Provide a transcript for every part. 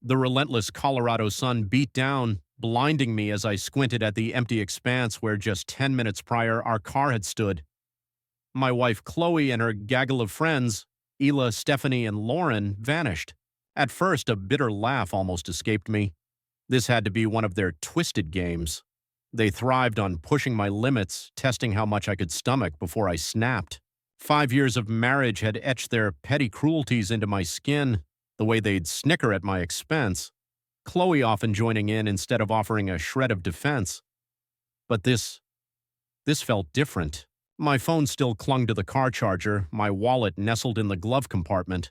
The relentless Colorado sun beat down, blinding me as I squinted at the empty expanse where just 10 minutes prior our car had stood. My wife Chloe and her gaggle of friends, Ela, Stephanie, and Lauren, vanished. At first, a bitter laugh almost escaped me. This had to be one of their twisted games. They thrived on pushing my limits, testing how much I could stomach before I snapped. 5 years of marriage had etched their petty cruelties into my skin, the way they'd snicker at my expense, Chloe often joining in instead of offering a shred of defense. But this felt different. My phone still clung to the car charger, my wallet nestled in the glove compartment.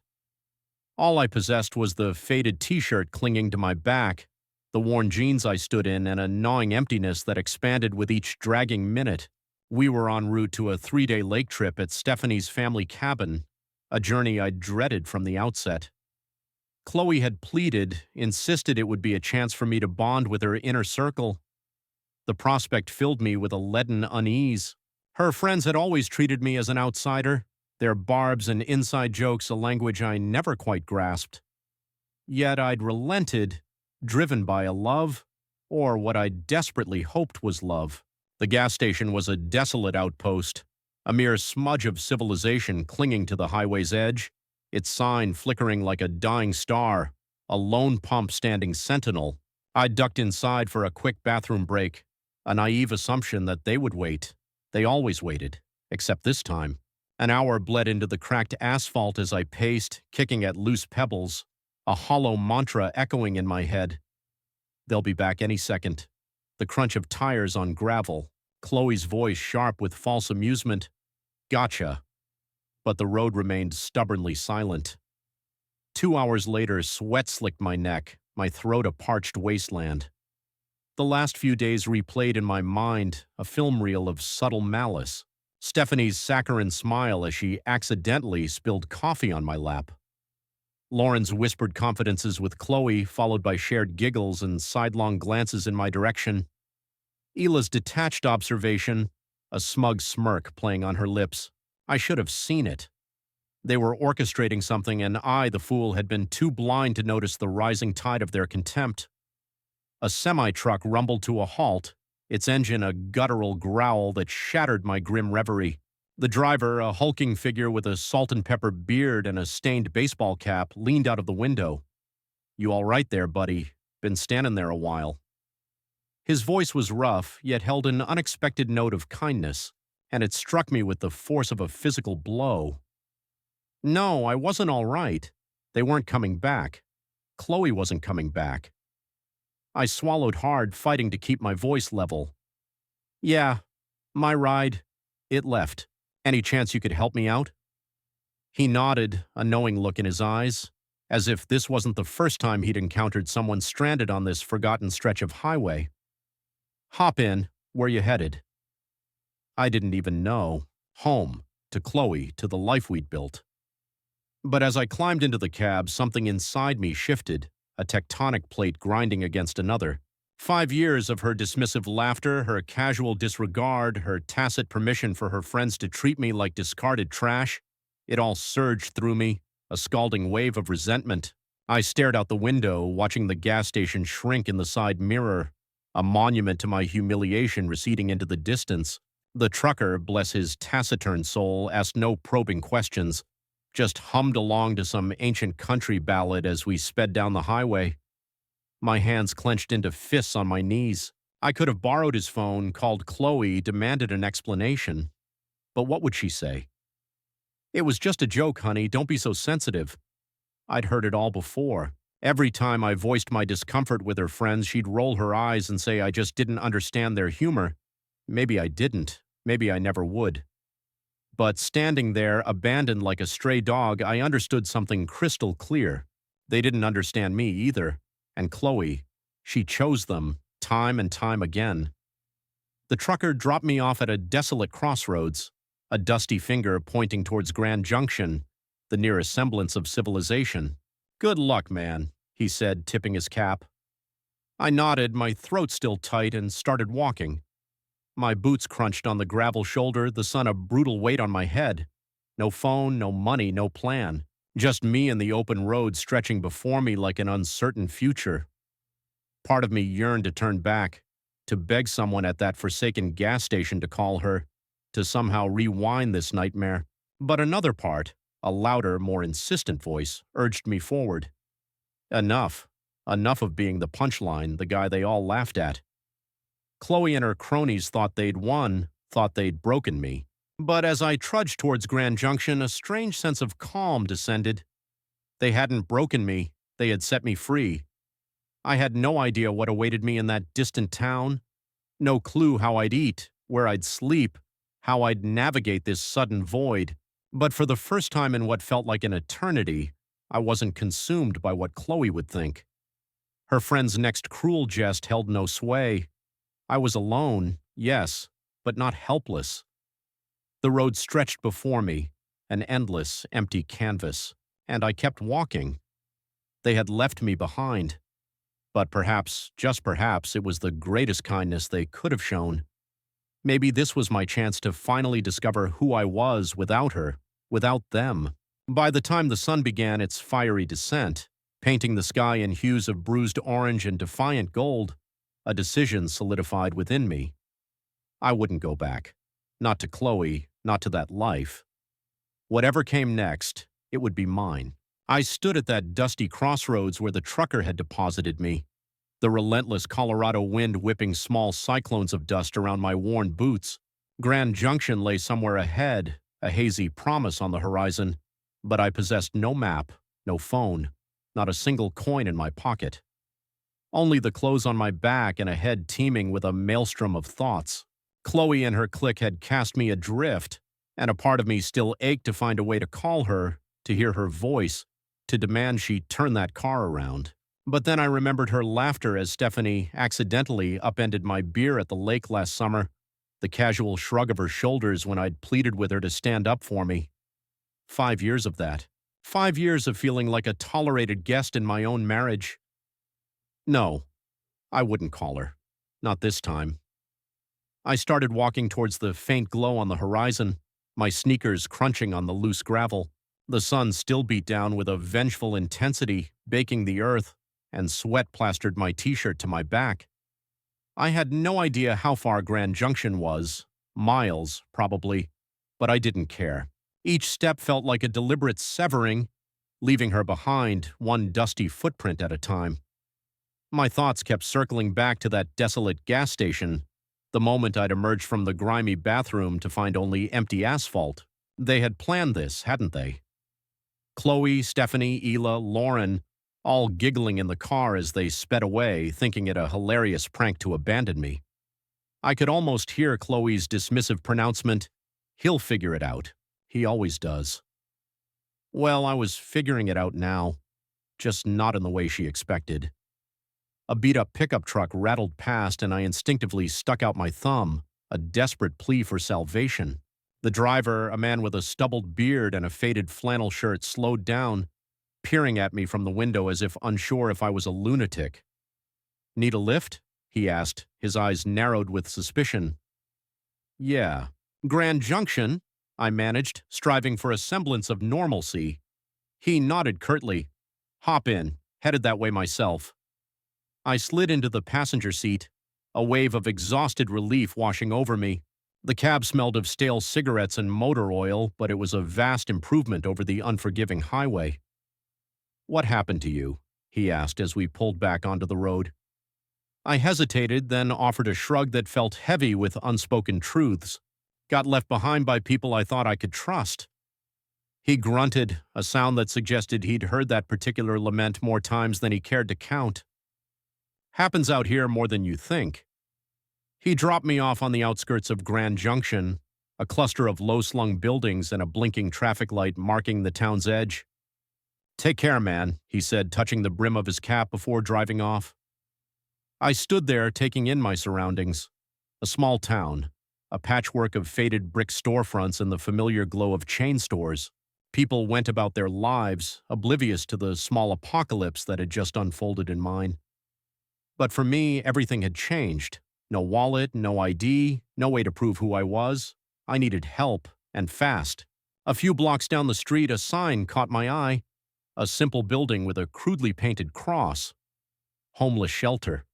All I possessed was the faded t-shirt clinging to my back, the worn jeans I stood in, and a gnawing emptiness that expanded with each dragging minute. We were en route to a 3-day lake trip at Stephanie's family cabin, a journey I dreaded from the outset. Chloe had pleaded, insisted it would be a chance for me to bond with her inner circle. The prospect filled me with a leaden unease. Her friends had always treated me as an outsider, their barbs and inside jokes a language I never quite grasped. Yet I'd relented, driven by a love, or what I desperately hoped was love. The gas station was a desolate outpost, a mere smudge of civilization clinging to the highway's edge, its sign flickering like a dying star, a lone pump standing sentinel. I ducked inside for a quick bathroom break, a naive assumption that they would wait. They always waited, except this time. An hour bled into the cracked asphalt as I paced, kicking at loose pebbles, a hollow mantra echoing in my head. They'll be back any second. The crunch of tires on gravel, Chloe's voice sharp with false amusement. Gotcha. But the road remained stubbornly silent. 2 hours later, sweat slicked my neck, my throat a parched wasteland. The last few days replayed in my mind, a film reel of subtle malice. Stephanie's saccharine smile as she accidentally spilled coffee on my lap. Lauren's whispered confidences with Chloe, followed by shared giggles and sidelong glances in my direction. Ela's detached observation, a smug smirk playing on her lips. I should have seen it. They were orchestrating something, and I, the fool, had been too blind to notice the rising tide of their contempt. A semi-truck rumbled to a halt, its engine a guttural growl that shattered my grim reverie. The driver, a hulking figure with a salt and pepper beard and a stained baseball cap, leaned out of the window. "You all right there, buddy? Been standing there a while." His voice was rough, yet held an unexpected note of kindness, and it struck me with the force of a physical blow. No, I wasn't all right. They weren't coming back. Chloe wasn't coming back. I swallowed hard, fighting to keep my voice level. "Yeah, my ride, it left. Any chance you could help me out?" He nodded, a knowing look in his eyes, as if this wasn't the first time he'd encountered someone stranded on this forgotten stretch of highway. "Hop in. Where you headed?" I didn't even know. Home, to Chloe, to the life we'd built. But as I climbed into the cab, something inside me shifted, a tectonic plate grinding against another. 5 years of her dismissive laughter, her casual disregard, her tacit permission for her friends to treat me like discarded trash, it all surged through me, a scalding wave of resentment. I stared out the window, watching the gas station shrink in the side mirror, a monument to my humiliation receding into the distance. The trucker, bless his taciturn soul, asked no probing questions, just hummed along to some ancient country ballad as we sped down the highway. My hands clenched into fists on my knees. I could have borrowed his phone, called Chloe, demanded an explanation. But what would she say? "It was just a joke, honey. Don't be so sensitive." I'd heard it all before. Every time I voiced my discomfort with her friends, she'd roll her eyes and say I just didn't understand their humor. Maybe I didn't. Maybe I never would. But standing there, abandoned like a stray dog, I understood something crystal clear. They didn't understand me either. And Chloe, she chose them, time and time again. The trucker dropped me off at a desolate crossroads, a dusty finger pointing towards Grand Junction, the nearest semblance of civilization. "Good luck, man," he said, tipping his cap. I nodded, my throat still tight, and started walking. My boots crunched on the gravel shoulder, the sun a brutal weight on my head. No phone, no money, no plan. Just me and the open road stretching before me like an uncertain future. Part of me yearned to turn back, to beg someone at that forsaken gas station to call her, to somehow rewind this nightmare. But another part, a louder, more insistent voice, urged me forward. Enough. Enough of being the punchline, the guy they all laughed at. Chloe and her cronies thought they'd won, thought they'd broken me. But as I trudged towards Grand Junction, a strange sense of calm descended. They hadn't broken me, they had set me free. I had no idea what awaited me in that distant town, no clue how I'd eat, where I'd sleep, how I'd navigate this sudden void. But for the first time in what felt like an eternity, I wasn't consumed by what Chloe would think. Her friend's next cruel jest held no sway. I was alone, yes, but not helpless. The road stretched before me, an endless, empty canvas, and I kept walking. They had left me behind. But perhaps, just perhaps, it was the greatest kindness they could have shown. Maybe this was my chance to finally discover who I was without her, without them. By the time the sun began its fiery descent, painting the sky in hues of bruised orange and defiant gold, a decision solidified within me. I wouldn't go back. Not to Chloe, not to that life. Whatever came next, it would be mine. I stood at that dusty crossroads where the trucker had deposited me, the relentless Colorado wind whipping small cyclones of dust around my worn boots. Grand Junction lay somewhere ahead, a hazy promise on the horizon, but I possessed no map, no phone, not a single coin in my pocket. Only the clothes on my back and a head teeming with a maelstrom of thoughts. Chloe and her clique had cast me adrift, and a part of me still ached to find a way to call her, to hear her voice, to demand she turn that car around. But then I remembered her laughter as Stephanie accidentally upended my beer at the lake last summer, the casual shrug of her shoulders when I'd pleaded with her to stand up for me. 5 years of that. 5 years of feeling like a tolerated guest in my own marriage. No, I wouldn't call her. Not this time. I started walking towards the faint glow on the horizon, my sneakers crunching on the loose gravel. The sun still beat down with a vengeful intensity, baking the earth, and sweat plastered my t-shirt to my back. I had no idea how far Grand Junction was, miles, probably, but I didn't care. Each step felt like a deliberate severing, leaving her behind, one dusty footprint at a time. My thoughts kept circling back to that desolate gas station, the moment I'd emerged from the grimy bathroom to find only empty asphalt. They had planned this, hadn't they? Chloe, Stephanie, Ela, Lauren, all giggling in the car as they sped away, thinking it a hilarious prank to abandon me. I could almost hear Chloe's dismissive pronouncement, "He'll figure it out. He always does." Well, I was figuring it out now, just not in the way she expected. A beat-up pickup truck rattled past and I instinctively stuck out my thumb, a desperate plea for salvation. The driver, a man with a stubbled beard and a faded flannel shirt, slowed down, peering at me from the window as if unsure if I was a lunatic. "Need a lift?" he asked, his eyes narrowed with suspicion. "Yeah." "Grand Junction," I managed, striving for a semblance of normalcy. He nodded curtly. "Hop in. Headed that way myself." I slid into the passenger seat, a wave of exhausted relief washing over me. The cab smelled of stale cigarettes and motor oil, but it was a vast improvement over the unforgiving highway. "What happened to you?" he asked as we pulled back onto the road. I hesitated, then offered a shrug that felt heavy with unspoken truths. Got left behind by people I thought I could trust. He grunted, a sound that suggested he'd heard that particular lament more times than he cared to count. "Happens out here more than you think." He dropped me off on the outskirts of Grand Junction, a cluster of low-slung buildings and a blinking traffic light marking the town's edge. "Take care, man," he said, touching the brim of his cap before driving off. I stood there taking in my surroundings. A small town, a patchwork of faded brick storefronts and the familiar glow of chain stores. People went about their lives, oblivious to the small apocalypse that had just unfolded in mine. But for me, everything had changed. No wallet, no ID, no way to prove who I was. I needed help, and fast. A few blocks down the street, a sign caught my eye. A simple building with a crudely painted cross. Homeless shelter.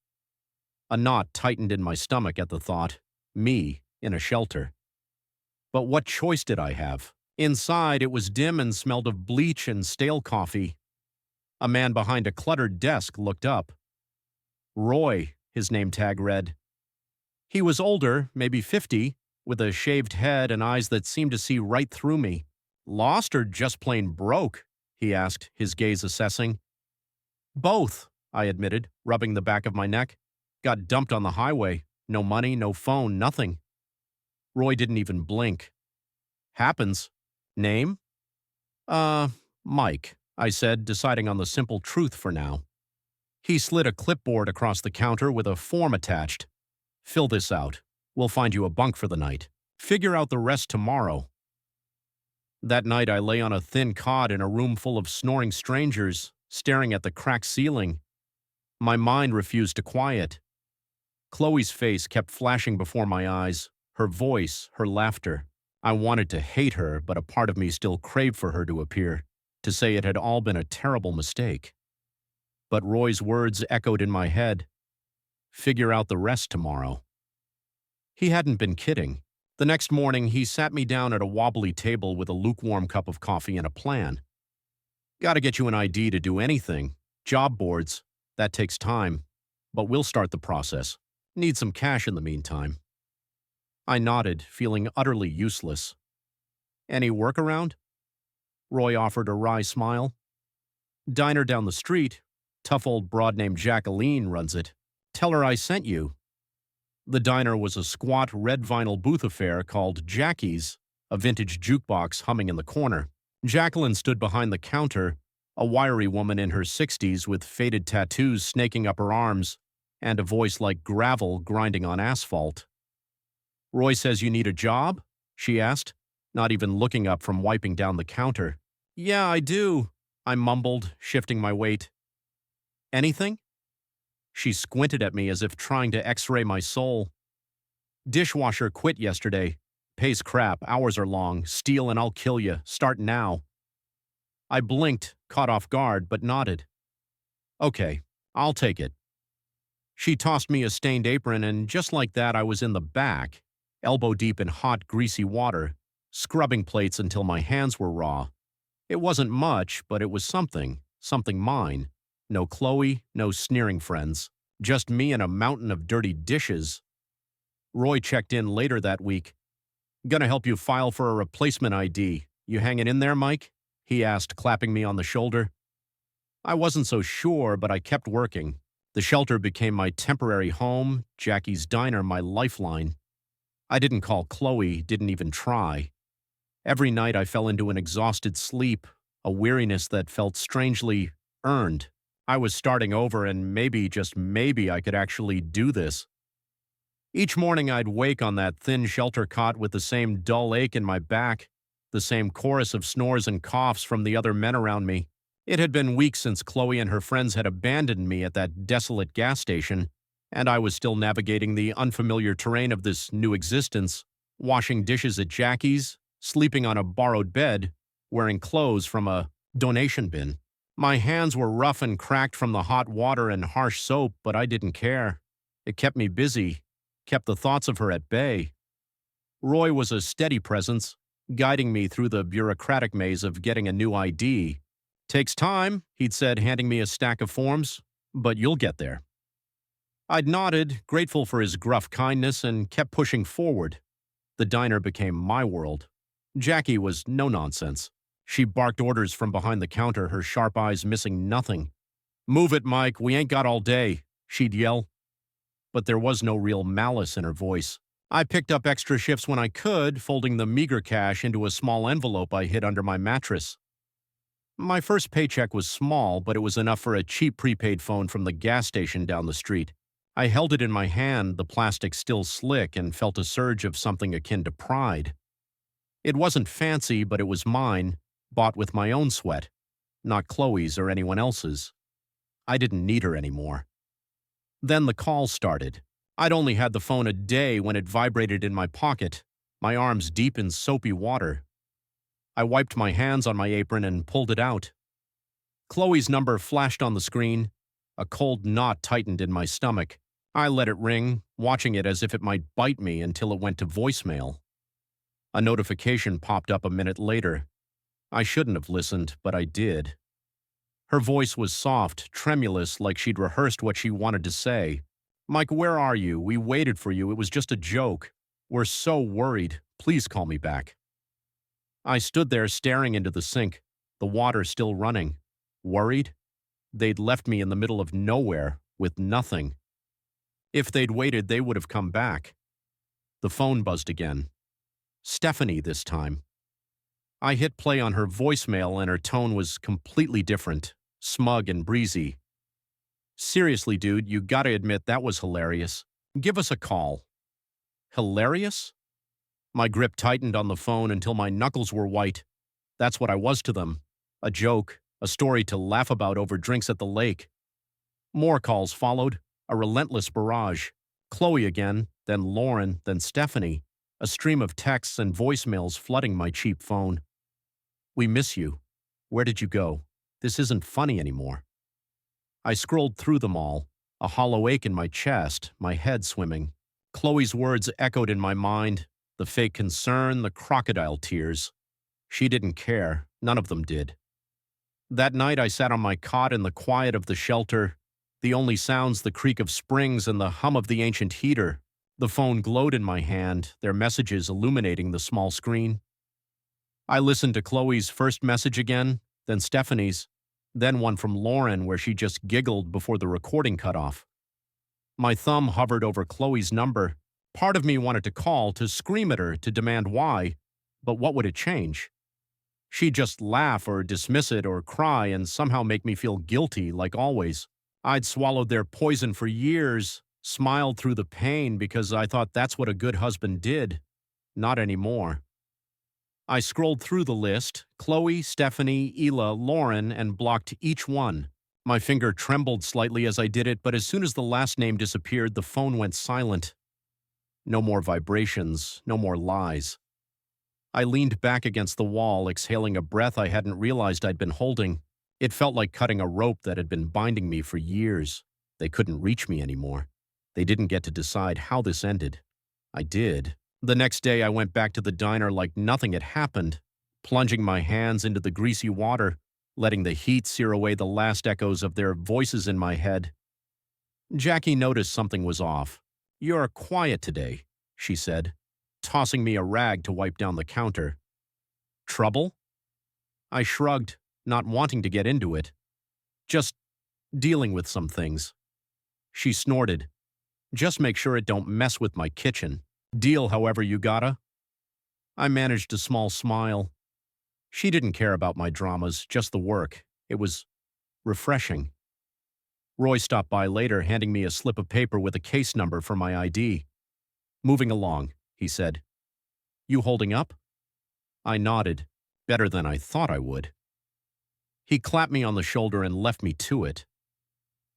A knot tightened in my stomach at the thought. Me in a shelter. But what choice did I have? Inside, it was dim and smelled of bleach and stale coffee. A man behind a cluttered desk looked up. Roy, his name tag read. He was older, maybe 50, with a shaved head and eyes that seemed to see right through me. Lost or just plain broke? He asked, his gaze assessing. Both, I admitted, rubbing the back of my neck. Got dumped on the highway. No money, no phone, nothing. Roy didn't even blink. Happens. Name? Mike, I said, deciding on the simple truth for now. He slid a clipboard across the counter with a form attached. Fill this out. We'll find you a bunk for the night. Figure out the rest tomorrow. That night I lay on a thin cot in a room full of snoring strangers, staring at the cracked ceiling. My mind refused to quiet. Chloe's face kept flashing before my eyes, her voice, her laughter. I wanted to hate her, but a part of me still craved for her to appear, to say it had all been a terrible mistake. But Roy's words echoed in my head. Figure out the rest tomorrow. He hadn't been kidding. The next morning, he sat me down at a wobbly table with a lukewarm cup of coffee and a plan. Gotta get you an ID to do anything. Job boards. That takes time. But we'll start the process. Need some cash in the meantime. I nodded, feeling utterly useless. Any work around? Roy offered a wry smile. Diner down the street. Tough old broad named Jacqueline runs it. Tell her I sent you. The diner was a squat red vinyl booth affair called Jackie's, a vintage jukebox humming in the corner. Jacqueline stood behind the counter, a wiry woman in her 60s with faded tattoos snaking up her arms and a voice like gravel grinding on asphalt. Roy says you need a job? She asked, not even looking up from wiping down the counter. Yeah, I do, I mumbled, shifting my weight. Anything? She squinted at me as if trying to x-ray my soul. Dishwasher quit yesterday. Pays crap, hours are long, steal and I'll kill you, start now. I blinked, caught off guard, but nodded. Okay, I'll take it. She tossed me a stained apron and just like that I was in the back, elbow deep in hot, greasy water, scrubbing plates until my hands were raw. It wasn't much, but it was something mine. No Chloe, no sneering friends. Just me and a mountain of dirty dishes. Roy checked in later that week. Gonna help you file for a replacement ID. You hanging in there, Mike? He asked, clapping me on the shoulder. I wasn't so sure, but I kept working. The shelter became my temporary home, Jackie's diner my lifeline. I didn't call Chloe, didn't even try. Every night I fell into an exhausted sleep, a weariness that felt strangely earned. I was starting over and maybe, just maybe, I could actually do this. Each morning I'd wake on that thin shelter cot with the same dull ache in my back, the same chorus of snores and coughs from the other men around me. It had been weeks since Chloe and her friends had abandoned me at that desolate gas station, and I was still navigating the unfamiliar terrain of this new existence, washing dishes at Jackie's, sleeping on a borrowed bed, wearing clothes from a donation bin. My hands were rough and cracked from the hot water and harsh soap, but I didn't care. It kept me busy, kept the thoughts of her at bay. Roy was a steady presence, guiding me through the bureaucratic maze of getting a new ID. Takes time, he'd said, handing me a stack of forms, but you'll get there. I'd nodded, grateful for his gruff kindness, and kept pushing forward. The diner became my world. Jackie was no nonsense. She barked orders from behind the counter, her sharp eyes missing nothing. Move it, Mike, we ain't got all day, she'd yell. But there was no real malice in her voice. I picked up extra shifts when I could, folding the meager cash into a small envelope I hid under my mattress. My first paycheck was small, but it was enough for a cheap prepaid phone from the gas station down the street. I held it in my hand, the plastic still slick, and felt a surge of something akin to pride. It wasn't fancy, but it was mine, bought with my own sweat, not Chloe's or anyone else's. I didn't need her anymore. Then the call started. I'd only had the phone a day when it vibrated in my pocket, my arms deep in soapy water. I wiped my hands on my apron and pulled it out. Chloe's number flashed on the screen. A cold knot tightened in my stomach. I let it ring, watching it as if it might bite me until it went to voicemail. A notification popped up a minute later. I shouldn't have listened, but I did. Her voice was soft, tremulous, like she'd rehearsed what she wanted to say. "Mike, where are you? We waited for you. It was just a joke. We're so worried. Please call me back." I stood there staring into the sink, the water still running. Worried? They'd left me in the middle of nowhere, with nothing. If they'd waited, they would have come back. The phone buzzed again. Stephanie this time. I hit play on her voicemail and her tone was completely different, smug and breezy. "Seriously, dude, you gotta admit that was hilarious. Give us a call." Hilarious? My grip tightened on the phone until my knuckles were white. That's what I was to them. A joke, a story to laugh about over drinks at the lake. More calls followed, a relentless barrage. Chloe again, then Lauren, then Stephanie. A stream of texts and voicemails flooding my cheap phone. "We miss you. Where did you go? This isn't funny anymore." I scrolled through them all, a hollow ache in my chest, my head swimming. Chloe's words echoed in my mind, the fake concern, the crocodile tears. She didn't care. None of them did. That night I sat on my cot in the quiet of the shelter, the only sounds the creak of springs and the hum of the ancient heater. The phone glowed in my hand, their messages illuminating the small screen. I listened to Chloe's first message again, then Stephanie's, then one from Lauren where she just giggled before the recording cut off. My thumb hovered over Chloe's number. Part of me wanted to call, to scream at her, to demand why, but what would it change? She'd just laugh or dismiss it or cry and somehow make me feel guilty, like always. I'd swallowed their poison for years, smiled through the pain because I thought that's what a good husband did. Not anymore. I scrolled through the list, Chloe, Stephanie, Ela, Lauren, and blocked each one. My finger trembled slightly as I did it, but as soon as the last name disappeared, the phone went silent. No more vibrations, no more lies. I leaned back against the wall, exhaling a breath I hadn't realized I'd been holding. It felt like cutting a rope that had been binding me for years. They couldn't reach me anymore. They didn't get to decide how this ended. I did. The next day I went back to the diner like nothing had happened, plunging my hands into the greasy water, letting the heat sear away the last echoes of their voices in my head. Jackie noticed something was off. "You're quiet today," she said, tossing me a rag to wipe down the counter. "Trouble?" I shrugged, not wanting to get into it. "Just dealing with some things." She snorted. "Just make sure it don't mess with my kitchen. Deal however you gotta." I managed a small smile. She didn't care about my dramas, just the work. It was refreshing. Roy stopped by later, handing me a slip of paper with a case number for my ID. "Moving along," he said. "You holding up?" I nodded, better than I thought I would. He clapped me on the shoulder and left me to it.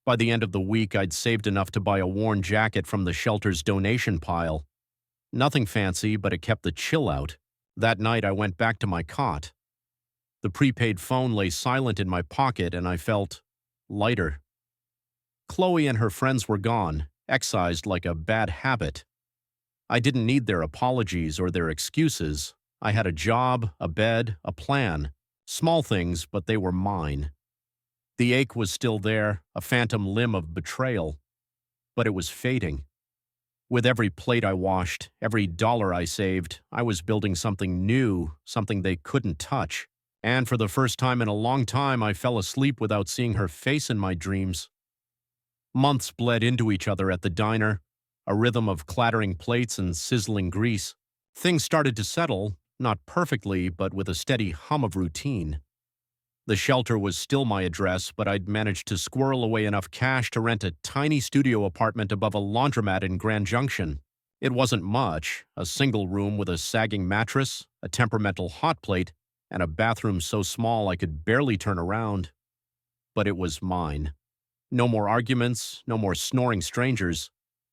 By the end of the week, I'd saved enough to buy a worn jacket from the shelter's donation pile. Nothing fancy, but it kept the chill out. That night, I went back to my cot. The prepaid phone lay silent in my pocket, and I felt lighter. Chloe and her friends were gone, excised like a bad habit. I didn't need their apologies or their excuses. I had a job, a bed, a plan. Small things, but they were mine. The ache was still there, a phantom limb of betrayal. But it was fading. With every plate I washed, every dollar I saved, I was building something new, something they couldn't touch. And for the first time in a long time, I fell asleep without seeing her face in my dreams. Months bled into each other at the diner, a rhythm of clattering plates and sizzling grease. Things started to settle, not perfectly, but with a steady hum of routine. The shelter was still my address, but I'd managed to squirrel away enough cash to rent a tiny studio apartment above a laundromat in Grand Junction. It wasn't much, a single room with a sagging mattress, a temperamental hot plate, and a bathroom so small I could barely turn around. But it was mine. No more arguments, no more snoring strangers.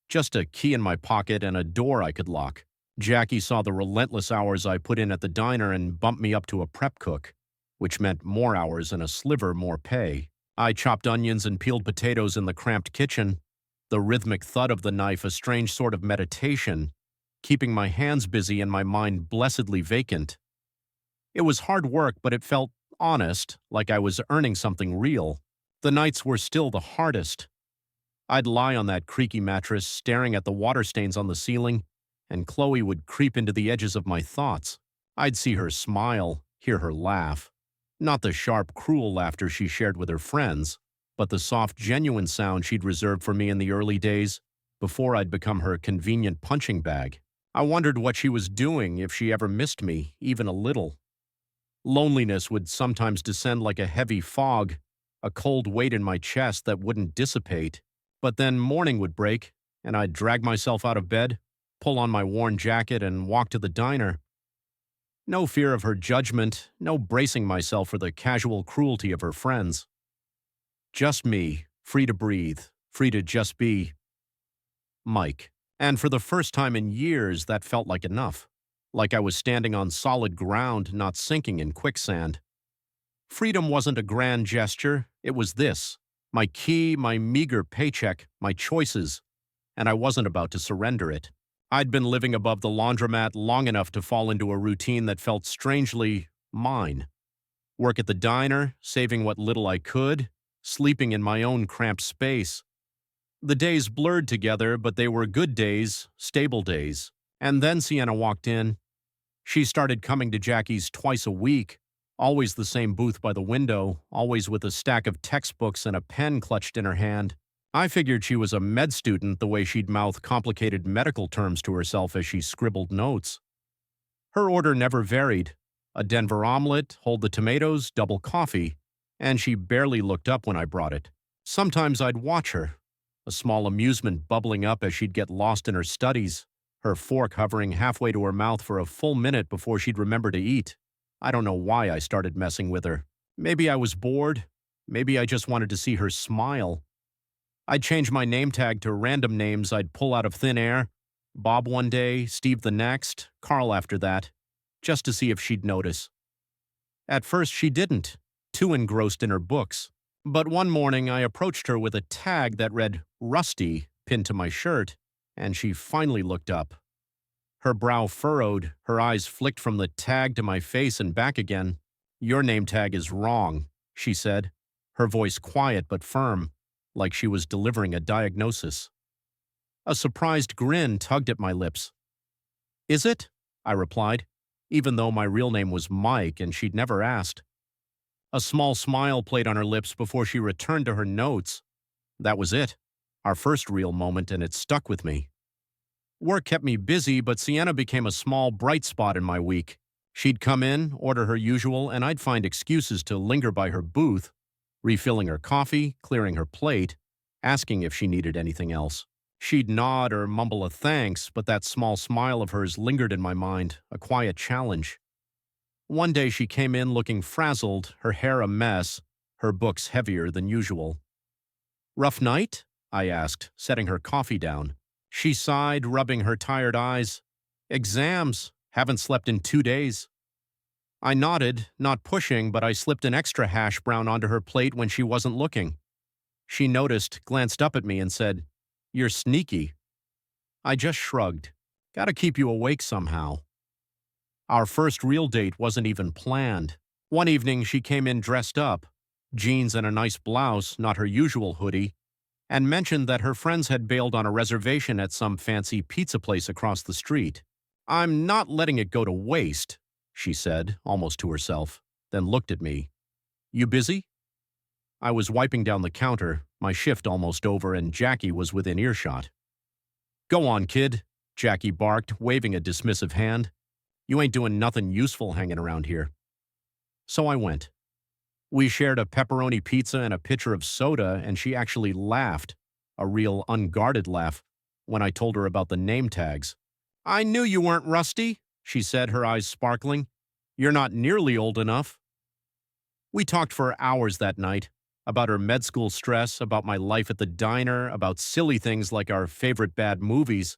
Just a key in my pocket and a door I could lock. Jackie saw the relentless hours I put in at the diner and bumped me up to a prep cook. which meant more hours and a sliver more pay. I chopped onions and peeled potatoes in the cramped kitchen, the rhythmic thud of the knife a strange sort of meditation, keeping my hands busy and my mind blessedly vacant. It was hard work, but it felt honest, like I was earning something real. The nights were still the hardest. I'd lie on that creaky mattress, staring at the water stains on the ceiling, and Chloe would creep into the edges of my thoughts. I'd see her smile, hear her laugh. Not the sharp, cruel laughter she shared with her friends, but the soft, genuine sound she'd reserved for me in the early days, before I'd become her convenient punching bag. I wondered what she was doing, if she ever missed me, even a little. Loneliness would sometimes descend like a heavy fog, a cold weight in my chest that wouldn't dissipate. But then morning would break, and I'd drag myself out of bed, pull on my worn jacket, and walk to the diner. No fear of her judgment, no bracing myself for the casual cruelty of her friends. Just me, free to breathe, free to just be Mike. And for the first time in years, that felt like enough. Like I was standing on solid ground, not sinking in quicksand. Freedom wasn't a grand gesture, it was this. My key, my meager paycheck, my choices. And I wasn't about to surrender it. I'd been living above the laundromat long enough to fall into a routine that felt strangely mine. Work at the diner, saving what little I could, sleeping in my own cramped space. The days blurred together, but they were good days, stable days. And then Sienna walked in. She started coming to Jackie's twice a week, always the same booth by the window, always with a stack of textbooks and a pen clutched in her hand. I figured she was a med student the way she'd mouth complicated medical terms to herself as she scribbled notes. Her order never varied. A Denver omelet, hold the tomatoes, double coffee, and she barely looked up when I brought it. Sometimes I'd watch her, a small amusement bubbling up as she'd get lost in her studies, her fork hovering halfway to her mouth for a full minute before she'd remember to eat. I don't know why I started messing with her. Maybe I was bored. Maybe I just wanted to see her smile. I'd change my name tag to random names I'd pull out of thin air. Bob one day, Steve the next, Carl after that, just to see if she'd notice. At first she didn't, too engrossed in her books. But one morning I approached her with a tag that read Rusty pinned to my shirt, and she finally looked up. Her brow furrowed, her eyes flicked from the tag to my face and back again. "Your name tag is wrong," she said, her voice quiet but firm, like she was delivering a diagnosis. A surprised grin tugged at my lips. "Is it?" I replied, even though my real name was Mike and she'd never asked. A small smile played on her lips before she returned to her notes. That was it, our first real moment, and it stuck with me. Work kept me busy, but Sienna became a small, bright spot in my week. She'd come in, order her usual, and I'd find excuses to linger by her booth, refilling her coffee, clearing her plate, asking if she needed anything else. She'd nod or mumble a thanks, but that small smile of hers lingered in my mind, a quiet challenge. One day she came in looking frazzled, her hair a mess, her books heavier than usual. "Rough night?" I asked, setting her coffee down. She sighed, rubbing her tired eyes. "Exams. Haven't slept in 2 days." I nodded, not pushing, but I slipped an extra hash brown onto her plate when she wasn't looking. She noticed, glanced up at me, and said, "You're sneaky." I just shrugged. "Gotta keep you awake somehow." Our first real date wasn't even planned. One evening she came in dressed up, jeans and a nice blouse, not her usual hoodie, and mentioned that her friends had bailed on a reservation at some fancy pizza place across the street. "I'm not letting it go to waste," she said, almost to herself, then looked at me. "You busy?" I was wiping down the counter, my shift almost over, and Jackie was within earshot. "Go on, kid," Jackie barked, waving a dismissive hand. "You ain't doing nothing useful hanging around here." So I went. We shared a pepperoni pizza and a pitcher of soda, and she actually laughed, a real unguarded laugh, when I told her about the name tags. "I knew you weren't Rusty," she said, her eyes sparkling. "You're not nearly old enough." We talked for hours that night, about her med school stress, about my life at the diner, about silly things like our favorite bad movies.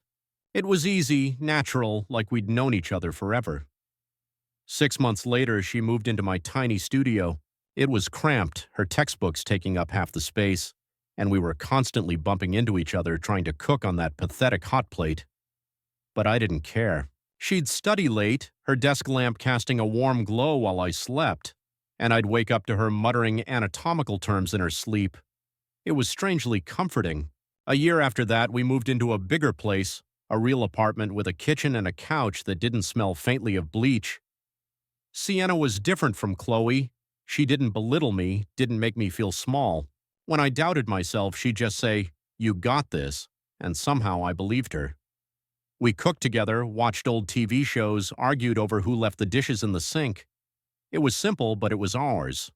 It was easy, natural, like we'd known each other forever. 6 months later, she moved into my tiny studio. It was cramped, her textbooks taking up half the space, and we were constantly bumping into each other trying to cook on that pathetic hot plate. But I didn't care. She'd study late, her desk lamp casting a warm glow while I slept, and I'd wake up to her muttering anatomical terms in her sleep. It was strangely comforting. A year after that, we moved into a bigger place, a real apartment with a kitchen and a couch that didn't smell faintly of bleach. Sienna was different from Chloe. She didn't belittle me, didn't make me feel small. When I doubted myself, she'd just say, "You got this," and somehow I believed her. We cooked together, watched old TV shows, argued over who left the dishes in the sink. It was simple, but it was ours.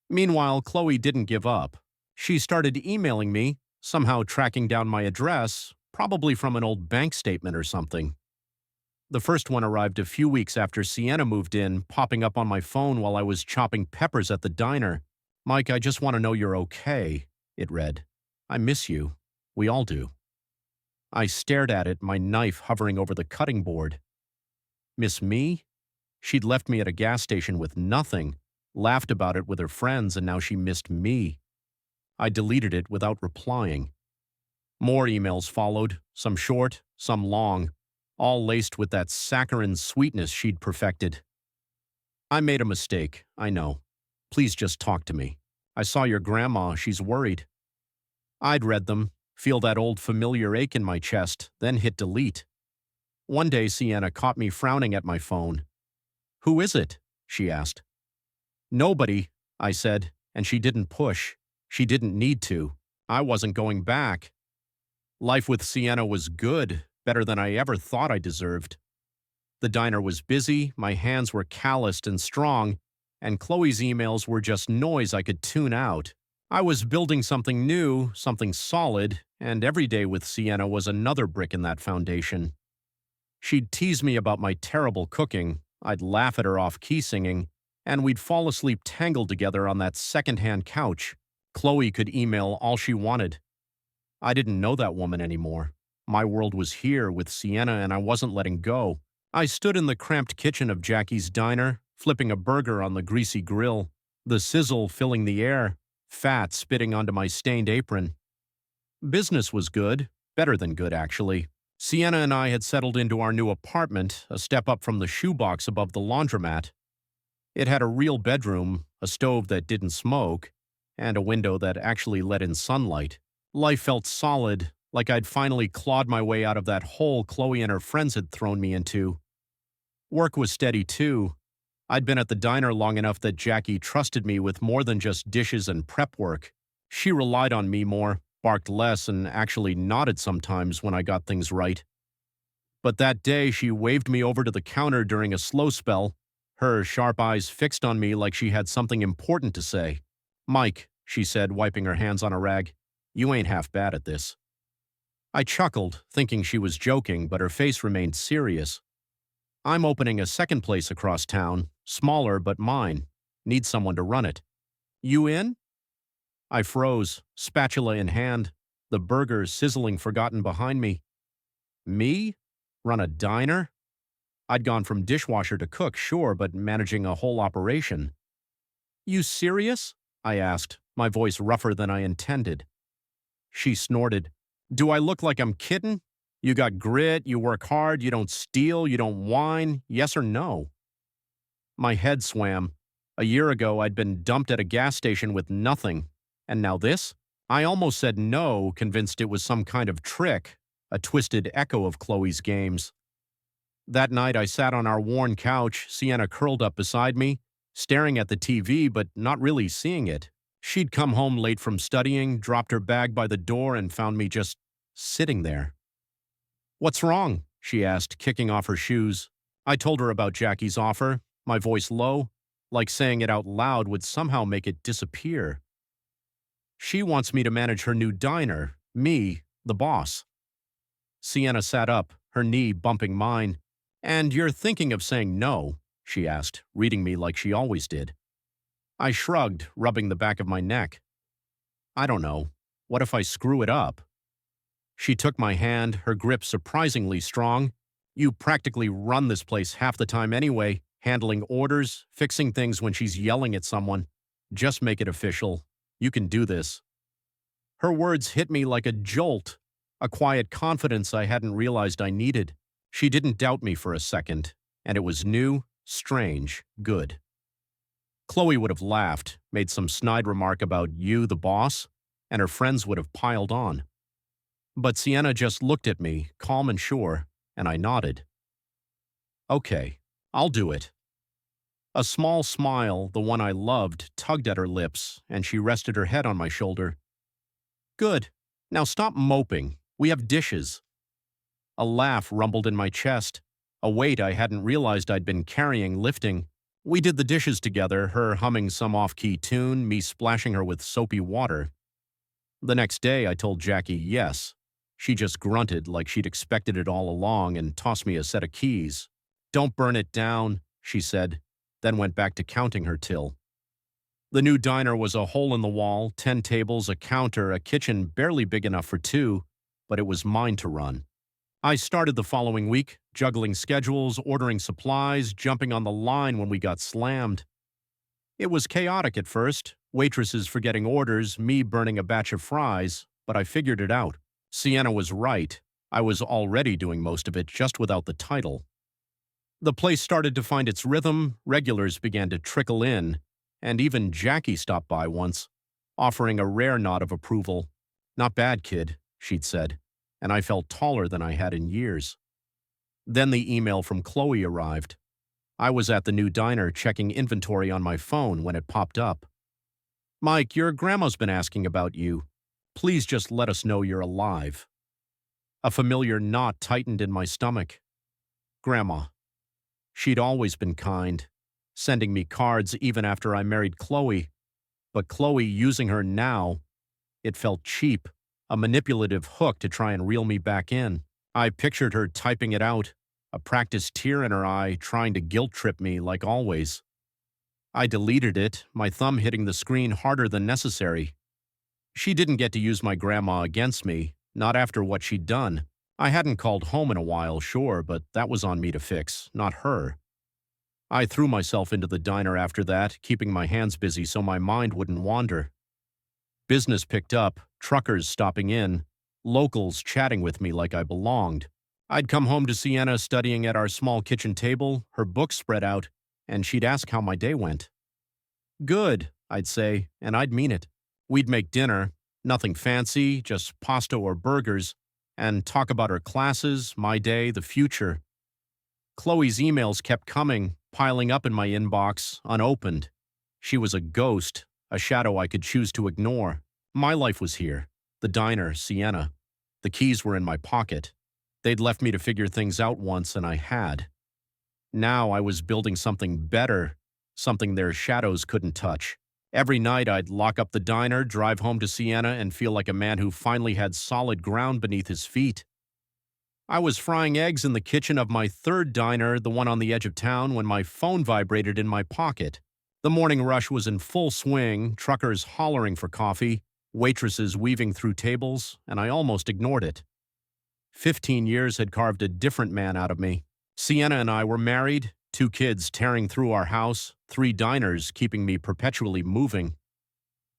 Meanwhile, Chloe didn't give up. She started emailing me, somehow tracking down my address, probably from an old bank statement or something. The first one arrived a few weeks after Sienna moved in, popping up on my phone while I was chopping peppers at the diner. "Mike, I just want to know you're okay," it read. "I miss you. We all do." I stared at it, my knife hovering over the cutting board. Miss me? She'd left me at a gas station with nothing, laughed about it with her friends, and now she missed me. I deleted it without replying. More emails followed, some short, some long, all laced with that saccharine sweetness she'd perfected. "I made a mistake, I know. Please just talk to me. I saw your grandma, she's worried." I'd read them, feel that old familiar ache in my chest, then hit delete. One day Sienna caught me frowning at my phone. "Who is it?" she asked. "Nobody," I said, and she didn't push. She didn't need to. I wasn't going back. Life with Sienna was good, better than I ever thought I deserved. The diner was busy, my hands were calloused and strong, and Chloe's emails were just noise I could tune out. I was building something new, something solid, and every day with Sienna was another brick in that foundation. She'd tease me about my terrible cooking, I'd laugh at her off-key singing, and we'd fall asleep tangled together on that second-hand couch. Chloe could email all she wanted. I didn't know that woman anymore. My world was here with Sienna, and I wasn't letting go. I stood in the cramped kitchen of Jackie's diner, flipping a burger on the greasy grill, the sizzle filling the air, fat spitting onto my stained apron. Business was good, better than good, actually. Sienna and I had settled into our new apartment, a step up from the shoebox above the laundromat. It had a real bedroom, a stove that didn't smoke, and a window that actually let in sunlight. Life felt solid, like I'd finally clawed my way out of that hole Chloe and her friends had thrown me into. Work was steady, too. I'd been at the diner long enough that Jackie trusted me with more than just dishes and prep work. She relied on me more, barked less, and actually nodded sometimes when I got things right. But that day, she waved me over to the counter during a slow spell, her sharp eyes fixed on me like she had something important to say. "Mike," she said, wiping her hands on a rag, "you ain't half bad at this." I chuckled, thinking she was joking, but her face remained serious. "I'm opening a second place across town, smaller but mine. Need someone to run it. You in?" I froze, spatula in hand, the burger sizzling forgotten behind me. Me? Run a diner? I'd gone from dishwasher to cook, sure, but managing a whole operation. "You serious?" I asked, my voice rougher than I intended. She snorted. "Do I look like I'm kidding? You got grit, you work hard, you don't steal, you don't whine, yes or no?" My head swam. A year ago, I'd been dumped at a gas station with nothing. And now this? I almost said no, convinced it was some kind of trick, a twisted echo of Chloe's games. That night, I sat on our worn couch, Sienna curled up beside me, staring at the TV but not really seeing it. She'd come home late from studying, dropped her bag by the door, and found me just sitting there. "What's wrong?" she asked, kicking off her shoes. I told her about Jackie's offer, my voice low, like saying it out loud would somehow make it disappear. "She wants me to manage her new diner, me, the boss." Sienna sat up, her knee bumping mine. "And you're thinking of saying no?" she asked, reading me like she always did. I shrugged, rubbing the back of my neck. "I don't know. What if I screw it up?" She took my hand, her grip surprisingly strong. "You practically run this place half the time anyway. handling orders, fixing things when she's yelling at someone. Just make it official. You can do this. Her words hit me like a jolt, a quiet confidence I hadn't realized I needed. She didn't doubt me for a second, and it was new, strange, good. Chloe would have laughed, made some snide remark about you, the boss, and her friends would have piled on. But Sienna just looked at me, calm and sure, and I nodded. Okay, I'll do it. A small smile, the one I loved, tugged at her lips, and she rested her head on my shoulder. Good. Now stop moping. We have dishes. A laugh rumbled in my chest, a weight I hadn't realized I'd been carrying lifting. We did the dishes together, her humming some off-key tune, me splashing her with soapy water. The next day I told Jackie yes. She just grunted like she'd expected it all along and tossed me a set of keys. Don't burn it down, she said, then went back to counting her till. The new diner was a hole in the wall, 10 tables, a counter, a kitchen barely big enough for two, but it was mine to run. I started the following week, juggling schedules, ordering supplies, jumping on the line when we got slammed. It was chaotic at first, waitresses forgetting orders, me burning a batch of fries, but I figured it out. Sienna was right. I was already doing most of it, just without the title. The place started to find its rhythm, regulars began to trickle in, and even Jackie stopped by once, offering a rare nod of approval. Not bad, kid, she'd said, and I felt taller than I had in years. Then the email from Chloe arrived. I was at the new diner checking inventory on my phone when it popped up. Mike, your grandma's been asking about you. Please just let us know you're alive. A familiar knot tightened in my stomach. Grandma. She'd always been kind, sending me cards even after I married Chloe. But Chloe using her now, it felt cheap, a manipulative hook to try and reel me back in. I pictured her typing it out, a practiced tear in her eye, trying to guilt-trip me like always. I deleted it, my thumb hitting the screen harder than necessary. She didn't get to use my grandma against me, not after what she'd done. I hadn't called home in a while, sure, but that was on me to fix, not her. I threw myself into the diner after that, keeping my hands busy so my mind wouldn't wander. Business picked up, truckers stopping in, locals chatting with me like I belonged. I'd come home to Sienna studying at our small kitchen table, her books spread out, and she'd ask how my day went. Good, I'd say, and I'd mean it. We'd make dinner, nothing fancy, just pasta or burgers, and talk about her classes, my day, the future. Chloe's emails kept coming, piling up in my inbox, unopened. She was a ghost, a shadow I could choose to ignore. My life was here. The diner, Sienna. The keys were in my pocket. They'd left me to figure things out once, and I had. Now I was building something better, something their shadows couldn't touch. Every night I'd lock up the diner, drive home to Sienna, and feel like a man who finally had solid ground beneath his feet. I was frying eggs in the kitchen of my third diner, the one on the edge of town, when my phone vibrated in my pocket. The morning rush was in full swing, truckers hollering for coffee, waitresses weaving through tables, and I almost ignored it. 15 years had carved a different man out of me. Sienna and I were married, 2 kids tearing through our house, 3 diners keeping me perpetually moving.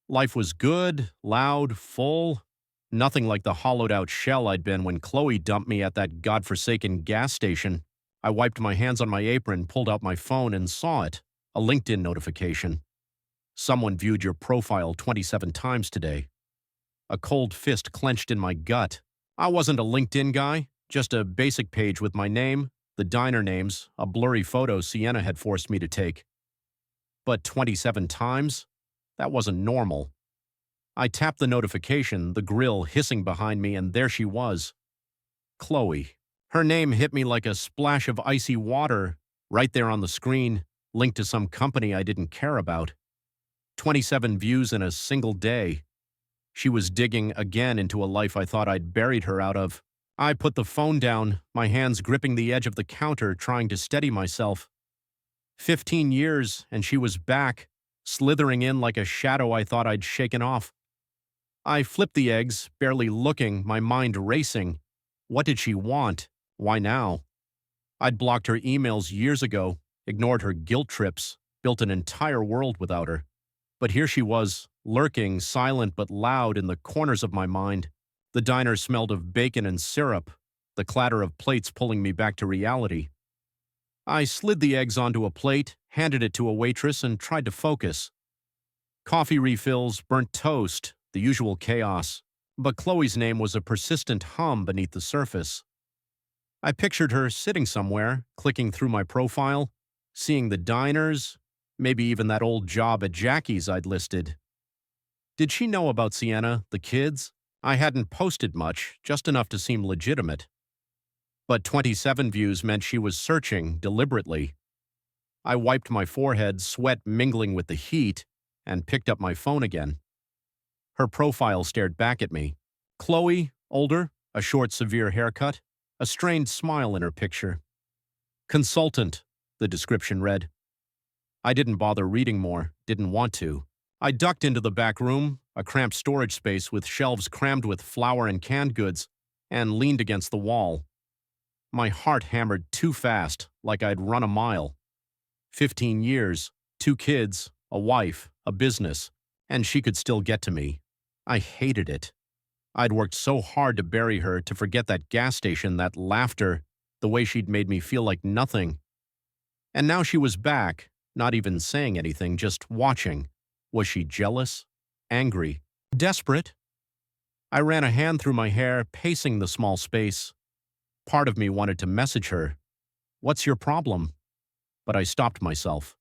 Life was good, loud, full, nothing like the hollowed-out shell I'd been when Chloe dumped me at that godforsaken gas station. I wiped my hands on my apron, pulled out my phone, and saw it, a LinkedIn notification. Someone viewed your profile 27 times today. A cold fist clenched in my gut. I wasn't a LinkedIn guy, just a basic page with my name, the diner names, a blurry photo Sienna had forced me to take. But 27 times? That wasn't normal. I tapped the notification, the grill hissing behind me, and there she was. Chloe. Her name hit me like a splash of icy water, right there on the screen, linked to some company I didn't care about. 27 views in a single day. She was digging again into a life I thought I'd buried her out of. I put the phone down, my hands gripping the edge of the counter, trying to steady myself. 15 years, and she was back, slithering in like a shadow I thought I'd shaken off. I flipped the eggs, barely looking, my mind racing. What did she want? Why now? I'd blocked her emails years ago, ignored her guilt trips, built an entire world without her. But here she was, lurking, silent but loud in the corners of my mind. The diner smelled of bacon and syrup, the clatter of plates pulling me back to reality. I slid the eggs onto a plate, handed it to a waitress, and tried to focus. Coffee refills, burnt toast, the usual chaos. But Chloe's name was a persistent hum beneath the surface. I pictured her sitting somewhere, clicking through my profile, seeing the diners, maybe even that old job at Jackie's I'd listed. Did she know about Sienna, the kids? I hadn't posted much, just enough to seem legitimate. But 27 views meant she was searching deliberately. I wiped my forehead, sweat mingling with the heat, and picked up my phone again. Her profile stared back at me. Chloe, older, a short, severe haircut, a strained smile in her picture. Consultant, the description read. I didn't bother reading more, didn't want to. I ducked into the back room, a cramped storage space with shelves crammed with flour and canned goods, and leaned against the wall. My heart hammered too fast, like I'd run a mile. 15 years, 2 kids, a wife, a business, and she could still get to me. I hated it. I'd worked so hard to bury her, to forget that gas station, that laughter, the way she'd made me feel like nothing. And now she was back, not even saying anything, just watching. Was she jealous? Angry? Desperate? I ran a hand through my hair, pacing the small space. Part of me wanted to message her. What's your problem? But I stopped myself.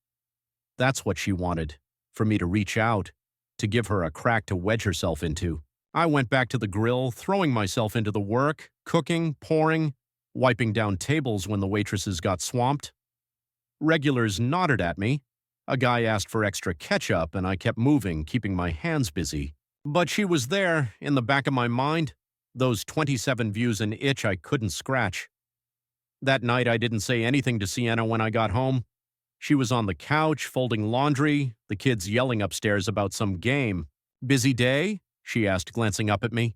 That's what she wanted, for me to reach out, to give her a crack to wedge herself into. I went back to the grill, throwing myself into the work, cooking, pouring, wiping down tables when the waitresses got swamped. Regulars nodded at me. A guy asked for extra ketchup, and I kept moving, keeping my hands busy. But she was there, in the back of my mind, those 27 views an itch I couldn't scratch. That night I didn't say anything to Sienna when I got home. She was on the couch, folding laundry, the kids yelling upstairs about some game. Busy day? She asked, glancing up at me.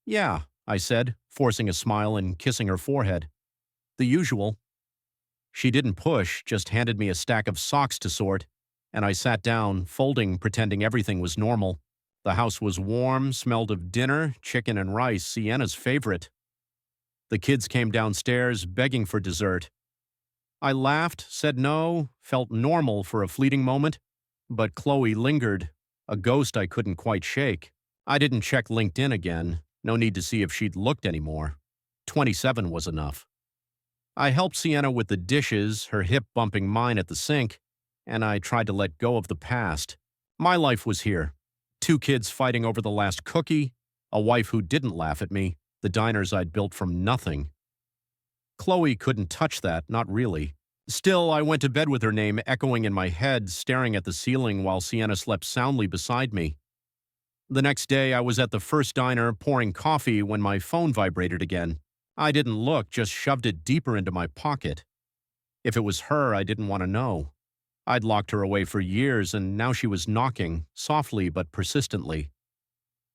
Yeah, I said, forcing a smile and kissing her forehead. The usual. She didn't push, just handed me a stack of socks to sort, and I sat down, folding, pretending everything was normal. The house was warm, smelled of dinner, chicken and rice, Sienna's favorite. The kids came downstairs, begging for dessert. I laughed, said no, felt normal for a fleeting moment, but Chloe lingered, a ghost I couldn't quite shake. I didn't check LinkedIn again, no need to see if she'd looked anymore. 27 was enough. I helped Sienna with the dishes, her hip bumping mine at the sink, and I tried to let go of the past. My life was here. 2 kids fighting over the last cookie, a wife who didn't laugh at me, the diners I'd built from nothing. Chloe couldn't touch that, not really. Still, I went to bed with her name echoing in my head, staring at the ceiling while Sienna slept soundly beside me. The next day, I was at the first diner pouring coffee when my phone vibrated again. I didn't look, just shoved it deeper into my pocket. If it was her, I didn't want to know. I'd locked her away for years, and now she was knocking, softly but persistently.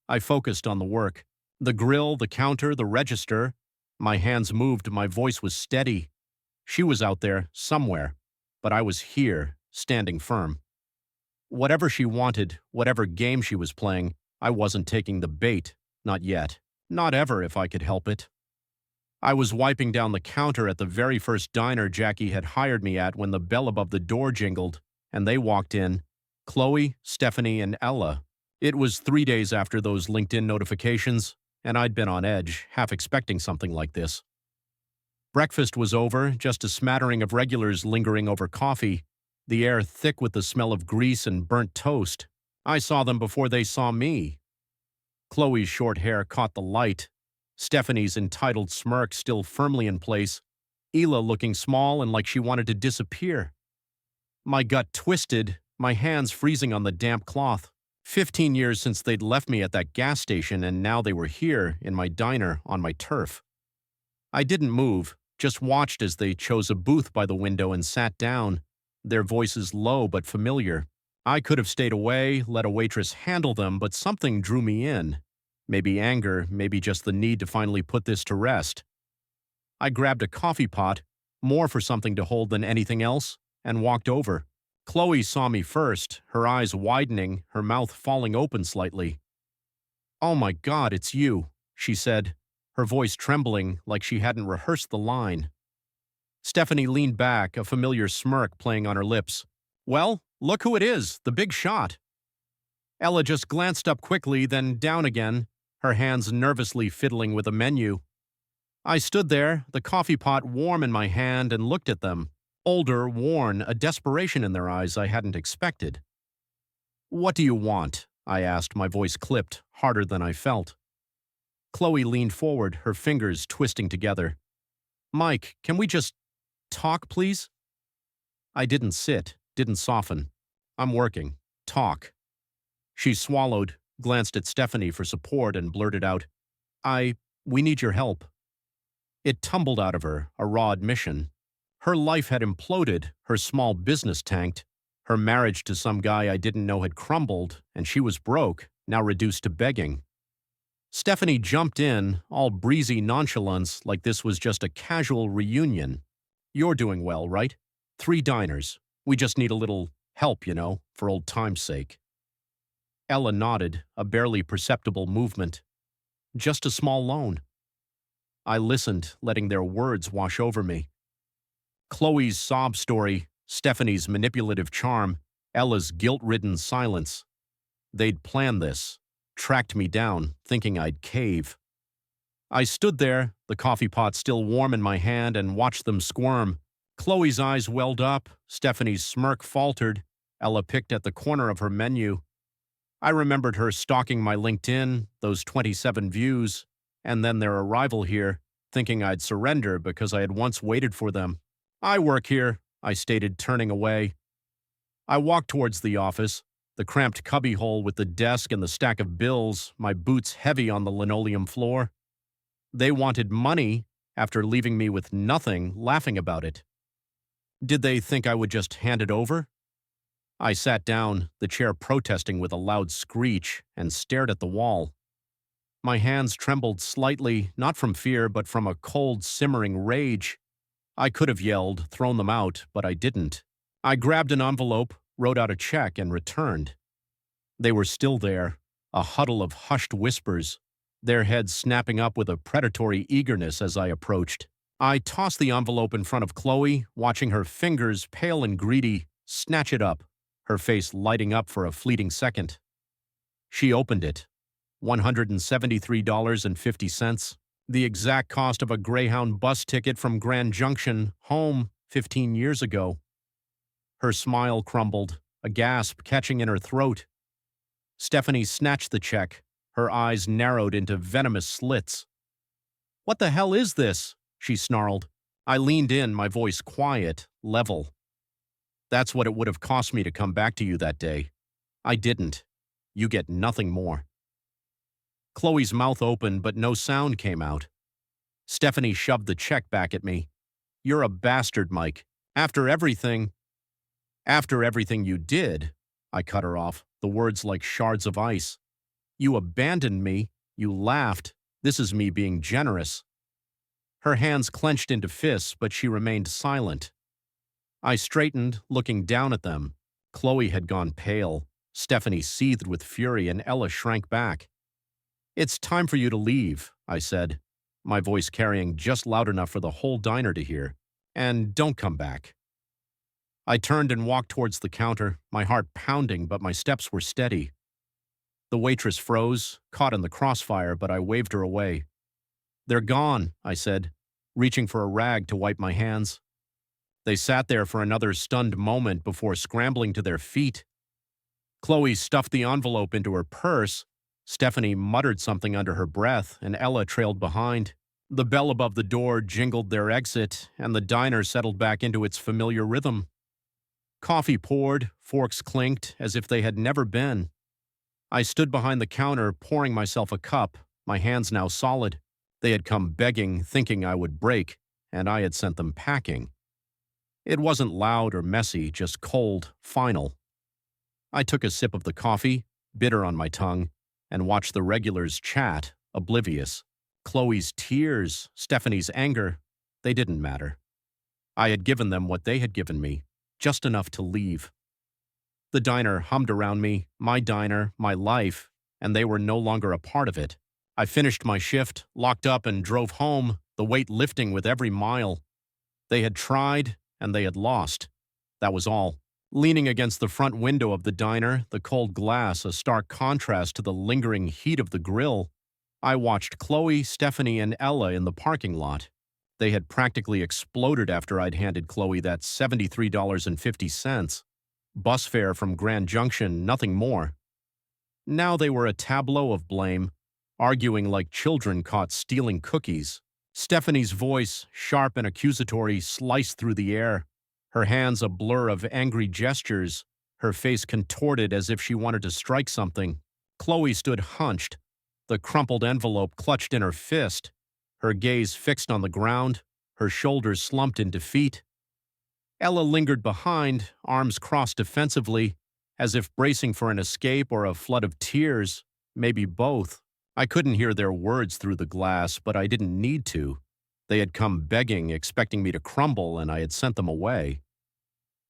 I focused on the work. The grill, the counter, the register. My hands moved, my voice was steady. She was out there, somewhere, but I was here, standing firm. Whatever she wanted, whatever game she was playing, I wasn't taking the bait, not yet. Not ever, if I could help it. I was wiping down the counter at the very first diner Jackie had hired me at when the bell above the door jingled, and they walked in. Chloe, Stephanie, and Ella. It was 3 days after those LinkedIn notifications, and I'd been on edge, half expecting something like this. Breakfast was over, just a smattering of regulars lingering over coffee, the air thick with the smell of grease and burnt toast. I saw them before they saw me. Chloe's short hair caught the light, Stephanie's entitled smirk still firmly in place, Ela looking small and like she wanted to disappear. My gut twisted, my hands freezing on the damp cloth. 15 years since they'd left me at that gas station, and now they were here, in my diner, on my turf. I didn't move, just watched as they chose a booth by the window and sat down, their voices low but familiar. I could have stayed away, let a waitress handle them, but something drew me in. Maybe anger, maybe just the need to finally put this to rest. I grabbed a coffee pot, more for something to hold than anything else, and walked over. Chloe saw me first, her eyes widening, her mouth falling open slightly. "Oh my God, it's you," she said, her voice trembling like she hadn't rehearsed the line. Stephanie leaned back, a familiar smirk playing on her lips. "Well, look who it is, the big shot." Ella just glanced up quickly, then down again, her hands nervously fiddling with a menu. I stood there, the coffee pot warm in my hand, and looked at them. Older, worn, a desperation in their eyes I hadn't expected. "What do you want?" I asked, my voice clipped, harder than I felt. Chloe leaned forward, her fingers twisting together. "Mike, can we just talk, please?" I didn't sit, didn't soften. "I'm working. Talk." She swallowed, glanced at Stephanie for support, and blurted out, We need your help." It tumbled out of her, a raw admission. Her life had imploded, her small business tanked, her marriage to some guy I didn't know had crumbled, and she was broke, now reduced to begging. Stephanie jumped in, all breezy nonchalance, like this was just a casual reunion. "You're doing well, right? 3 diners. We just need a little help, for old time's sake." Ella nodded, a barely perceptible movement. "Just a small loan." I listened, letting their words wash over me. Chloe's sob story, Stephanie's manipulative charm, Ella's guilt-ridden silence. They'd planned this, tracked me down, thinking I'd cave. I stood there, the coffee pot still warm in my hand, and watched them squirm. Chloe's eyes welled up, Stephanie's smirk faltered, Ella picked at the corner of her menu. I remembered her stalking my LinkedIn, those 27 views, and then their arrival here, thinking I'd surrender because I had once waited for them. "I work here," I stated, turning away. I walked towards the office, the cramped cubbyhole with the desk and the stack of bills, my boots heavy on the linoleum floor. They wanted money after leaving me with nothing, laughing about it. Did they think I would just hand it over? I sat down, the chair protesting with a loud screech, and stared at the wall. My hands trembled slightly, not from fear, but from a cold, simmering rage. I could have yelled, thrown them out, but I didn't. I grabbed an envelope, wrote out a check, and returned. They were still there, a huddle of hushed whispers, their heads snapping up with a predatory eagerness as I approached. I tossed the envelope in front of Chloe, watching her fingers, pale and greedy, snatch it up, her face lighting up for a fleeting second. She opened it. $173.50, the exact cost of a Greyhound bus ticket from Grand Junction home 15 years ago. Her smile crumbled, a gasp catching in her throat. Stephanie snatched the check, her eyes narrowed into venomous slits. "What the hell is this?" she snarled. I leaned in, my voice quiet, level. "That's what it would have cost me to come back to you that day. I didn't. You get nothing more." Chloe's mouth opened, but no sound came out. Stephanie shoved the check back at me. "You're a bastard, Mike. After everything you did," I cut her off, the words like shards of ice. "You abandoned me. You laughed. This is me being generous." Her hands clenched into fists, but she remained silent. I straightened, looking down at them. Chloe had gone pale. Stephanie seethed with fury, and Ella shrank back. "It's time for you to leave," I said, my voice carrying just loud enough for the whole diner to hear. "And don't come back." I turned and walked towards the counter, my heart pounding, but my steps were steady. The waitress froze, caught in the crossfire, but I waved her away. "They're gone," I said, reaching for a rag to wipe my hands. They sat there for another stunned moment before scrambling to their feet. Chloe stuffed the envelope into her purse. Stephanie muttered something under her breath, and Ella trailed behind. The bell above the door jingled their exit, and the diner settled back into its familiar rhythm. Coffee poured, forks clinked, as if they had never been. I stood behind the counter, pouring myself a cup, my hands now solid. They had come begging, thinking I would break, and I had sent them packing. It wasn't loud or messy, just cold, final. I took a sip of the coffee, bitter on my tongue, and watched the regulars chat, oblivious. Chloe's tears, Stephanie's anger, they didn't matter. I had given them what they had given me, just enough to leave. The diner hummed around me, my diner, my life, and they were no longer a part of it. I finished my shift, locked up, and drove home, the weight lifting with every mile. They had tried, and they had lost. That was all. Leaning against the front window of the diner, the cold glass a stark contrast to the lingering heat of the grill, I watched Chloe, Stephanie, and Ella in the parking lot. They had practically exploded after I'd handed Chloe that $73.50. Bus fare from Grand Junction, nothing more. Now they were a tableau of blame, arguing like children caught stealing cookies. Stephanie's voice, sharp and accusatory, sliced through the air, her hands a blur of angry gestures, her face contorted as if she wanted to strike something. Chloe stood hunched, the crumpled envelope clutched in her fist, her gaze fixed on the ground, her shoulders slumped in defeat. Ella lingered behind, arms crossed defensively, as if bracing for an escape or a flood of tears, maybe both. I couldn't hear their words through the glass, but I didn't need to. They had come begging, expecting me to crumble, and I had sent them away.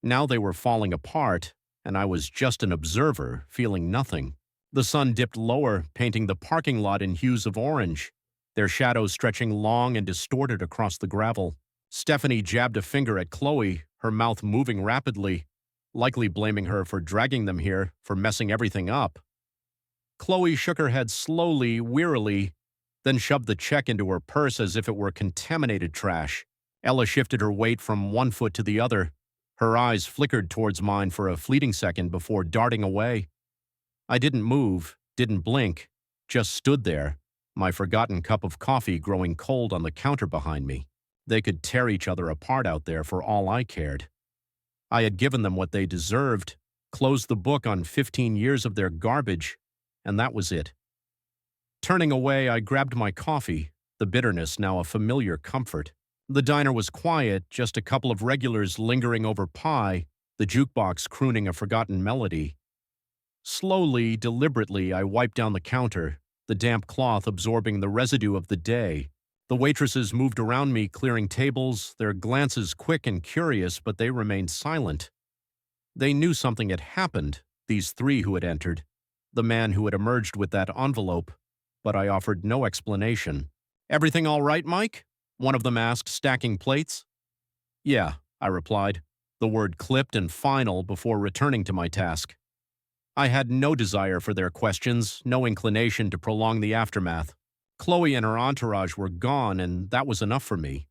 Now they were falling apart, and I was just an observer, feeling nothing. The sun dipped lower, painting the parking lot in hues of orange, their shadows stretching long and distorted across the gravel. Stephanie jabbed a finger at Chloe, her mouth moving rapidly, likely blaming her for dragging them here, for messing everything up. Chloe shook her head slowly, wearily, then shoved the check into her purse as if it were contaminated trash. Ella shifted her weight from one foot to the other. Her eyes flickered towards mine for a fleeting second before darting away. I didn't move, didn't blink, just stood there, my forgotten cup of coffee growing cold on the counter behind me. They could tear each other apart out there for all I cared. I had given them what they deserved, closed the book on 15 years of their garbage, and that was it. Turning away, I grabbed my coffee, the bitterness now a familiar comfort. The diner was quiet, just a couple of regulars lingering over pie, the jukebox crooning a forgotten melody. Slowly, deliberately, I wiped down the counter, the damp cloth absorbing the residue of the day. The waitresses moved around me, clearing tables, their glances quick and curious, but they remained silent. They knew something had happened, these three who had entered, the man who had emerged with that envelope, but I offered no explanation. "Everything all right, Mike?" one of them asked, stacking plates. "Yeah," I replied, the word clipped and final before returning to my task. I had no desire for their questions, no inclination to prolong the aftermath. Chloe and her entourage were gone, and that was enough for me.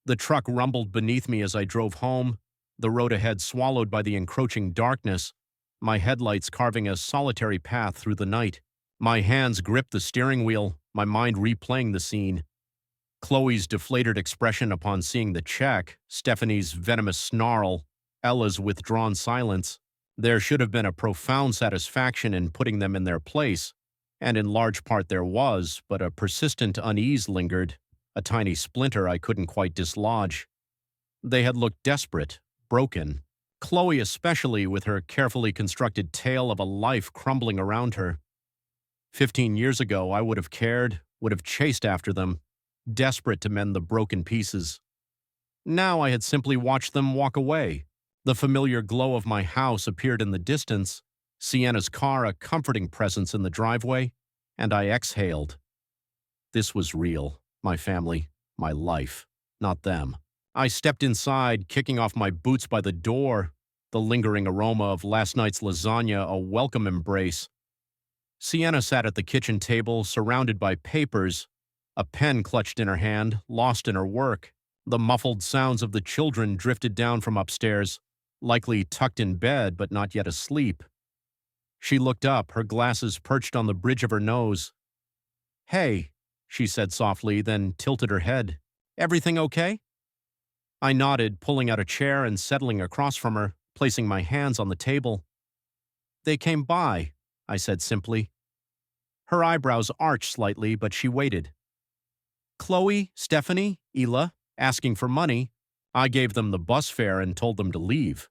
The truck rumbled beneath me as I drove home, the road ahead swallowed by the encroaching darkness, my headlights carving a solitary path through the night. My hands gripped the steering wheel, my mind replaying the scene. Chloe's deflated expression upon seeing the check, Stephanie's venomous snarl, Ella's withdrawn silence. There should have been a profound satisfaction in putting them in their place, and in large part there was, but a persistent unease lingered, a tiny splinter I couldn't quite dislodge. They had looked desperate, broken. Chloe especially, with her carefully constructed tale of a life crumbling around her. 15 years ago, I would have cared, would have chased after them, desperate to mend the broken pieces. Now I had simply watched them walk away. The familiar glow of my house appeared in the distance, Sienna's car a comforting presence in the driveway, and I exhaled. This was real, my family, my life, not them. I stepped inside, kicking off my boots by the door, the lingering aroma of last night's lasagna a welcome embrace. Sienna sat at the kitchen table, surrounded by papers, a pen clutched in her hand, lost in her work. The muffled sounds of the children drifted down from upstairs, likely tucked in bed but not yet asleep. She looked up, her glasses perched on the bridge of her nose. "Hey," she said softly, then tilted her head. "Everything okay?" I nodded, pulling out a chair and settling across from her, placing my hands on the table. "They came by," I said simply. Her eyebrows arched slightly, but she waited. "Chloe, Stephanie, Ela, asking for money. I gave them the bus fare and told them to leave."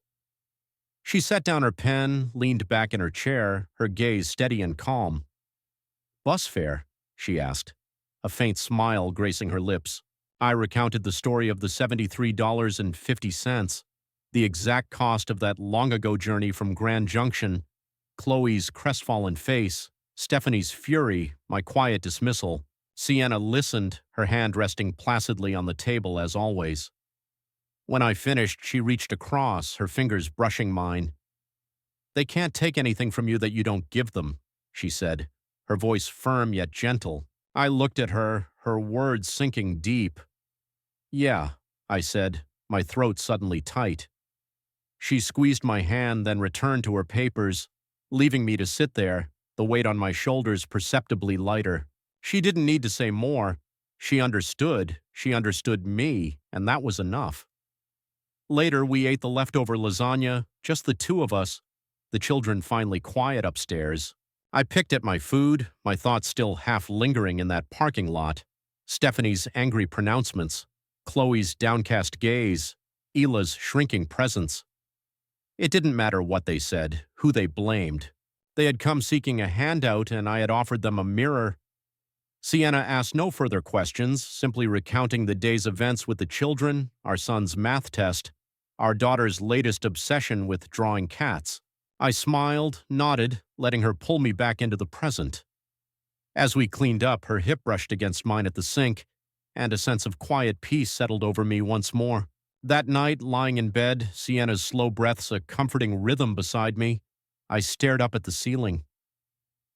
She set down her pen, leaned back in her chair, her gaze steady and calm. "Bus fare?" she asked, a faint smile gracing her lips. I recounted the story of the $73.50. The exact cost of that long-ago journey from Grand Junction, Chloe's crestfallen face, Stephanie's fury, my quiet dismissal. Sienna listened, her hand resting placidly on the table as always. When I finished, she reached across, her fingers brushing mine. "They can't take anything from you that you don't give them," she said, her voice firm yet gentle. I looked at her, her words sinking deep. "Yeah," I said, my throat suddenly tight. She squeezed my hand, then returned to her papers, leaving me to sit there, the weight on my shoulders perceptibly lighter. She didn't need to say more. She understood me, and that was enough. Later, we ate the leftover lasagna, just the two of us, the children finally quiet upstairs. I picked at my food, my thoughts still half lingering in that parking lot. Stephanie's angry pronouncements, Chloe's downcast gaze, Hila's shrinking presence. It didn't matter what they said, who they blamed. They had come seeking a handout, and I had offered them a mirror. Sienna asked no further questions, simply recounting the day's events with the children, our son's math test, our daughter's latest obsession with drawing cats. I smiled, nodded, letting her pull me back into the present. As we cleaned up, her hip brushed against mine at the sink, and a sense of quiet peace settled over me once more. That night, lying in bed, Sienna's slow breaths a comforting rhythm beside me, I stared up at the ceiling.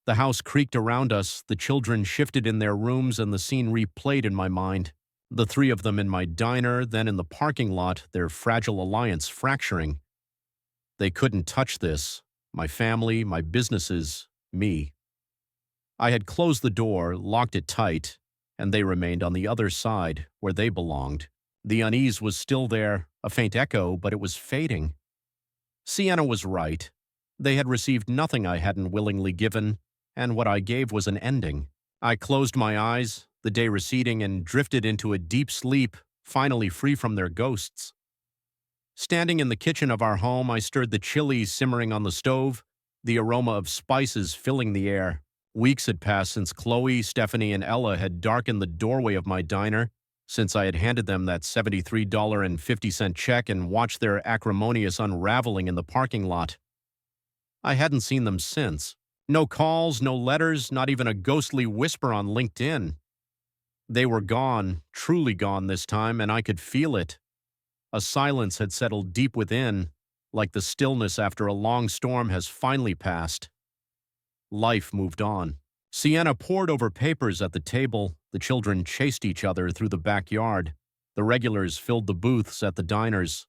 The house creaked around us, the children shifted in their rooms, and the scene replayed in my mind. The three of them in my diner, then in the parking lot, their fragile alliance fracturing. They couldn't touch this. My family, my businesses, me. I had closed the door, locked it tight, and they remained on the other side, where they belonged. The unease was still there, a faint echo, but it was fading. Sienna was right. They had received nothing I hadn't willingly given, and what I gave was an ending. I closed my eyes, the day receding, and drifted into a deep sleep, finally free from their ghosts. Standing in the kitchen of our home, I stirred the chili simmering on the stove, the aroma of spices filling the air. Weeks had passed since Chloe, Stephanie, and Ella had darkened the doorway of my diner, since I had handed them that $73.50 check and watched their acrimonious unraveling in the parking lot. I hadn't seen them since. No calls, no letters, not even a ghostly whisper on LinkedIn. They were gone, truly gone this time, and I could feel it. A silence had settled deep within, like the stillness after a long storm has finally passed. Life moved on. Sienna pored over papers at the table. The children chased each other through the backyard. The regulars filled the booths at the diners.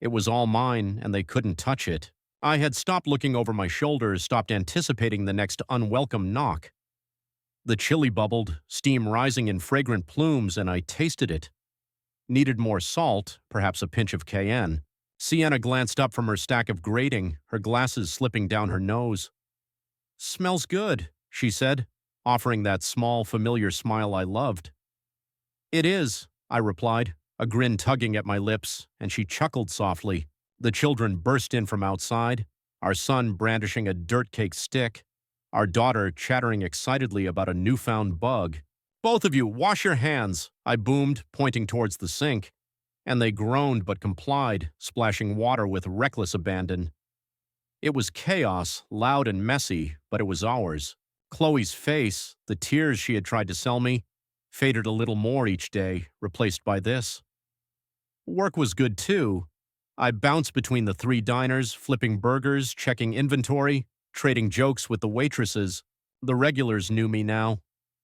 It was all mine, and they couldn't touch it. I had stopped looking over my shoulders, stopped anticipating the next unwelcome knock. The chili bubbled, steam rising in fragrant plumes, and I tasted it. Needed more salt, perhaps a pinch of cayenne. Sienna glanced up from her stack of grating, her glasses slipping down her nose. "Smells good," she said, offering that small, familiar smile I loved. "It is," I replied, a grin tugging at my lips, and she chuckled softly. The children burst in from outside, our son brandishing a dirt-cake stick, our daughter chattering excitedly about a newfound bug. "Both of you, wash your hands," I boomed, pointing towards the sink, and they groaned but complied, splashing water with reckless abandon. It was chaos, loud and messy, but it was ours. Chloe's face, the tears she had tried to sell me, faded a little more each day, replaced by this. Work was good too. I bounced between the three diners, flipping burgers, checking inventory, trading jokes with the waitresses. The regulars knew me now.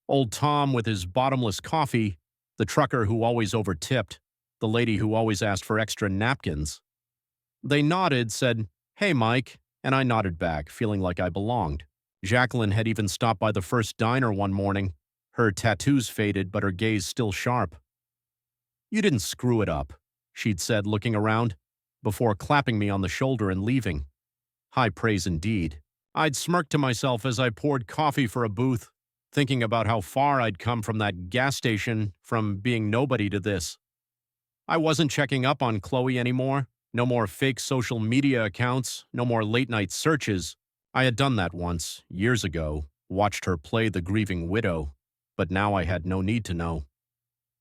Old Tom with his bottomless coffee, the trucker who always overtipped, the lady who always asked for extra napkins. They nodded, said, "Hey, Mike," and I nodded back, feeling like I belonged. Jacqueline had even stopped by the first diner one morning, her tattoos faded but her gaze still sharp. "You didn't screw it up," she'd said, looking around, before clapping me on the shoulder and leaving. High praise indeed. I'd smirked to myself as I poured coffee for a booth, thinking about how far I'd come from that gas station, from being nobody to this. I wasn't checking up on Chloe anymore. No more fake social media accounts, no more late-night searches. I had done that once, years ago, watched her play the grieving widow, but now I had no need to know.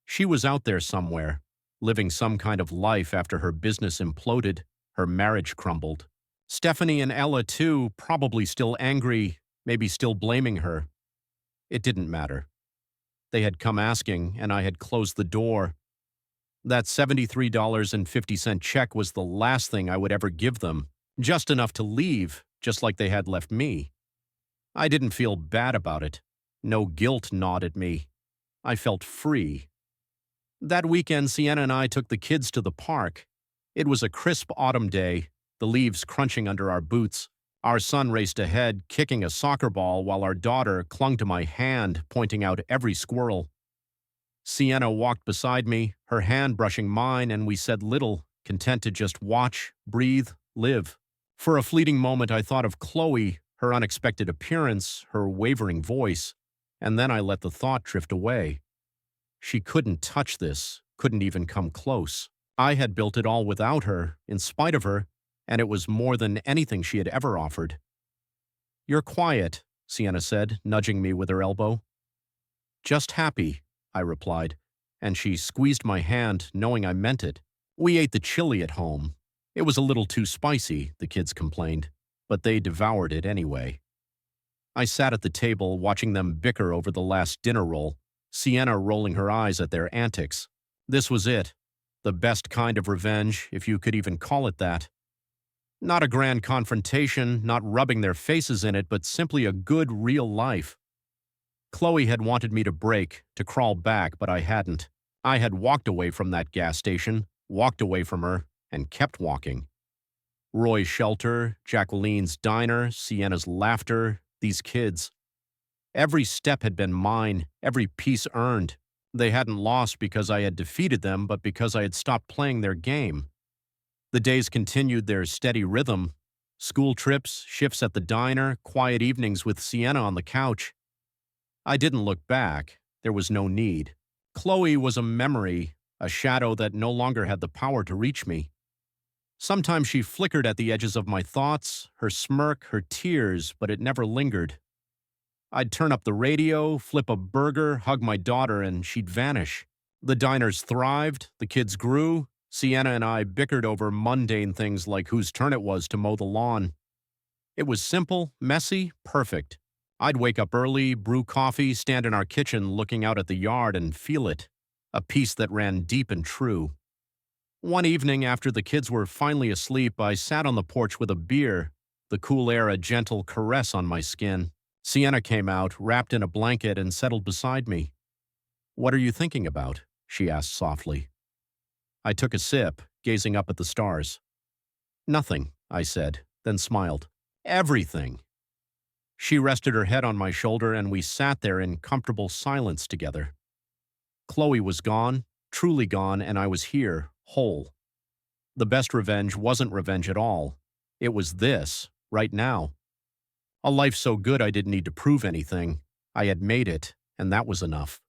She was out there somewhere, living some kind of life after her business imploded. Her marriage crumbled. Stephanie and Ella, too, probably still angry, maybe still blaming her. It didn't matter. They had come asking, and I had closed the door. That $73.50 check was the last thing I would ever give them, just enough to leave, just like they had left me. I didn't feel bad about it. No guilt gnawed at me. I felt free. That weekend, Sienna and I took the kids to the park. It was a crisp autumn day, the leaves crunching under our boots. Our son raced ahead, kicking a soccer ball, while our daughter clung to my hand, pointing out every squirrel. Sienna walked beside me, her hand brushing mine, and we said little, content to just watch, breathe, live. For a fleeting moment, I thought of Chloe, her unexpected appearance, her wavering voice, and then I let the thought drift away. She couldn't touch this, couldn't even come close. I had built it all without her, in spite of her, and it was more than anything she had ever offered. "You're quiet," Sienna said, nudging me with her elbow. "Just happy," I replied, and she squeezed my hand, knowing I meant it. We ate the chili at home. It was a little too spicy, the kids complained, but they devoured it anyway. I sat at the table, watching them bicker over the last dinner roll, Sienna rolling her eyes at their antics. This was it. The best kind of revenge, if you could even call it that. Not a grand confrontation, not rubbing their faces in it, but simply a good, real life. Chloe had wanted me to break, to crawl back, but I hadn't. I had walked away from that gas station, walked away from her, and kept walking. Roy's shelter, Jacqueline's diner, Sienna's laughter, these kids. Every step had been mine, every piece earned. They hadn't lost because I had defeated them, but because I had stopped playing their game. The days continued their steady rhythm. School trips, shifts at the diner, quiet evenings with Sienna on the couch. I didn't look back. There was no need. Chloe was a memory, a shadow that no longer had the power to reach me. Sometimes she flickered at the edges of my thoughts, her smirk, her tears, but it never lingered. I'd turn up the radio, flip a burger, hug my daughter, and she'd vanish. The diners thrived, the kids grew. Sienna and I bickered over mundane things like whose turn it was to mow the lawn. It was simple, messy, perfect. I'd wake up early, brew coffee, stand in our kitchen looking out at the yard and feel it. A peace that ran deep and true. One evening after the kids were finally asleep, I sat on the porch with a beer, the cool air a gentle caress on my skin. Sienna came out, wrapped in a blanket, and settled beside me. "What are you thinking about?" she asked softly. I took a sip, gazing up at the stars. "Nothing," I said, then smiled. "Everything." She rested her head on my shoulder, and we sat there in comfortable silence together. Chloe was gone, truly gone, and I was here, whole. The best revenge wasn't revenge at all. It was this, right now. A life so good I didn't need to prove anything. I had made it, and that was enough.